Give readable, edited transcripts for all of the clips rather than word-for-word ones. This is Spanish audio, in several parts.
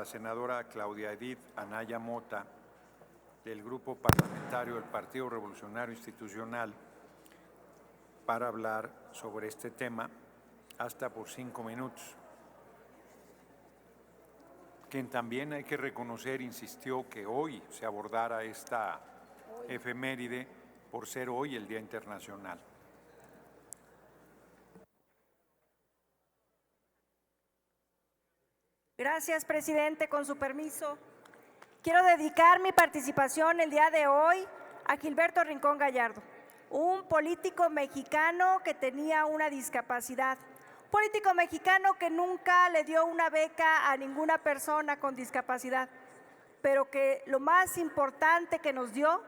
La senadora Claudia Edith Anaya Mota, del Grupo Parlamentario del Partido Revolucionario Institucional, para hablar sobre este tema, hasta por 5 minutos. Quien también hay que reconocer insistió que hoy se abordara esta efeméride por ser hoy el Día Internacional. Gracias, presidente. Con su permiso, quiero dedicar mi participación el día de hoy a Gilberto Rincón Gallardo, un político mexicano que tenía una discapacidad, político mexicano que nunca le dio una beca a ninguna persona con discapacidad, pero que lo más importante que nos dio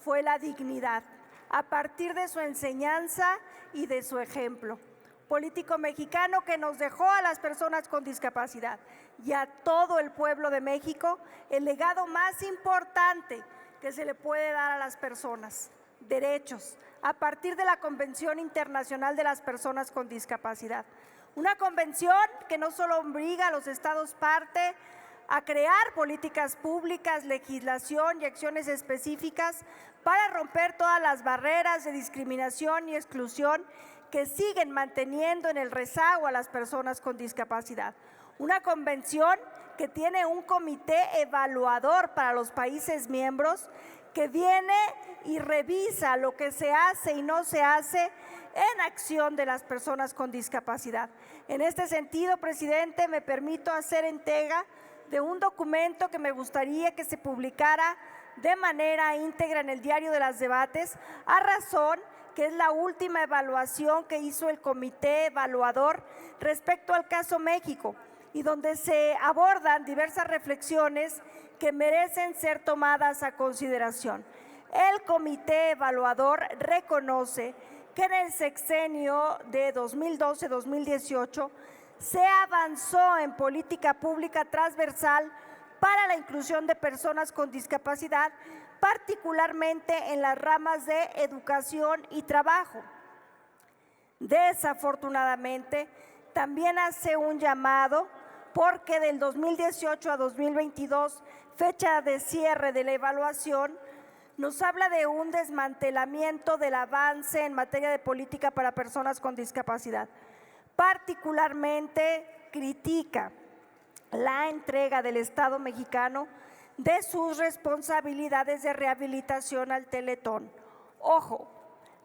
fue la dignidad, a partir de su enseñanza y de su ejemplo. Político mexicano que nos dejó a las personas con discapacidad y a todo el pueblo de México el legado más importante que se le puede dar a las personas: derechos, a partir de la Convención Internacional de las Personas con Discapacidad. Una convención que no solo obliga a los estados parte a crear políticas públicas, legislación y acciones específicas para romper todas las barreras de discriminación y exclusión que siguen manteniendo en el rezago a las personas con discapacidad. Una convención que tiene un comité evaluador para los países miembros que viene y revisa lo que se hace y no se hace en acción de las personas con discapacidad. En este sentido, presidente, me permito hacer entrega de un documento que me gustaría que se publicara de manera íntegra en el Diario de los Debates, a razón que es la última evaluación que hizo el comité evaluador respecto al caso México, y donde se abordan diversas reflexiones que merecen ser tomadas a consideración. El comité evaluador reconoce que en el sexenio de 2012-2018 se avanzó en política pública transversal para la inclusión de personas con discapacidad, particularmente en las ramas de educación y trabajo. Desafortunadamente, también hace un llamado porque del 2018 a 2022, fecha de cierre de la evaluación, nos habla de un desmantelamiento del avance en materia de política para personas con discapacidad. Particularmente critica la entrega del Estado mexicano de sus responsabilidades de rehabilitación al Teletón. Ojo,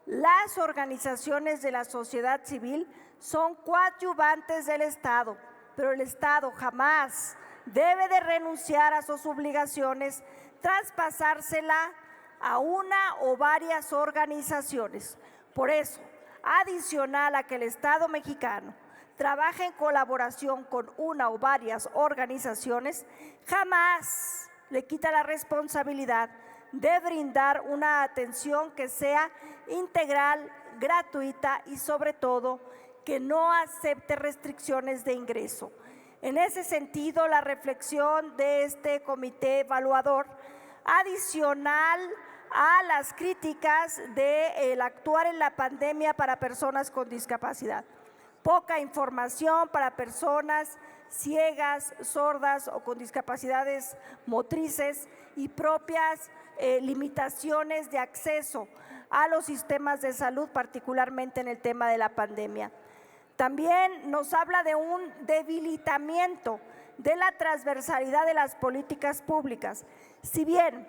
las organizaciones de la sociedad civil son coadyuvantes del Estado, pero el Estado jamás debe de renunciar a sus obligaciones, traspasársela a una o varias organizaciones. Por eso, adicional a que el Estado mexicano trabaje en colaboración con una o varias organizaciones, jamás le quita la responsabilidad de brindar una atención que sea integral, gratuita y sobre todo que no acepte restricciones de ingreso. En ese sentido, la reflexión de este comité evaluador, adicional a las críticas del actuar en la pandemia para personas con discapacidad. Poca información para personas ciegas, sordas o con discapacidades motrices y propias limitaciones de acceso a los sistemas de salud, particularmente en el tema de la pandemia. También nos habla de un debilitamiento de la transversalidad de las políticas públicas. Si bien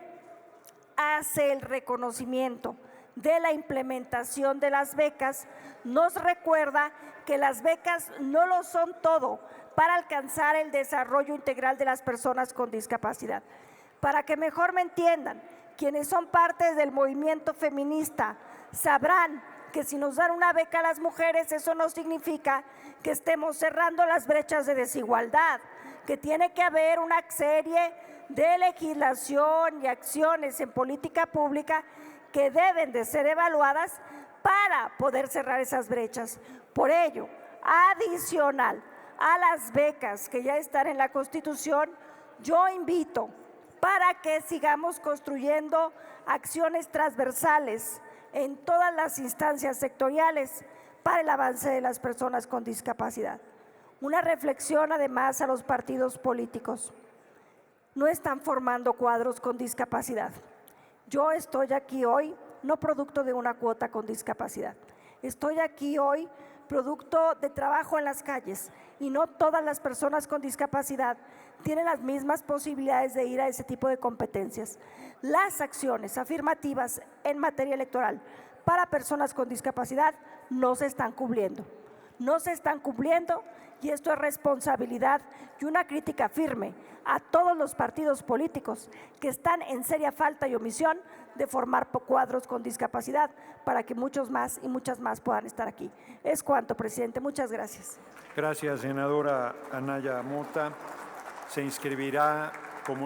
hace el reconocimiento de la implementación de las becas, nos recuerda que las becas no lo son todo para alcanzar el desarrollo integral de las personas con discapacidad. Para que mejor me entiendan, quienes son parte del movimiento feminista sabrán que si nos dan una beca a las mujeres, eso no significa que estemos cerrando las brechas de desigualdad, que tiene que haber una serie de legislación y acciones en política pública que deben de ser evaluadas para poder cerrar esas brechas. Por ello, adicional a las becas que ya están en la Constitución, yo invito para que sigamos construyendo acciones transversales en todas las instancias sectoriales para el avance de las personas con discapacidad. Una reflexión además a los partidos políticos. no están formando cuadros con discapacidad. Yo estoy aquí hoy no producto de una cuota con discapacidad. Estoy aquí hoy producto de trabajo en las calles y no todas las personas con discapacidad tienen las mismas posibilidades de ir a ese tipo de competencias. Las acciones afirmativas en materia electoral para personas con discapacidad no se están cumpliendo. No se están cumpliendo y esto es responsabilidad y una crítica firme a todos los partidos políticos que están en seria falta y omisión de formar cuadros con discapacidad para que muchos más y muchas más puedan estar aquí. Es cuanto, presidente. Muchas gracias. Gracias, senadora Anaya Mota. Se inscribirá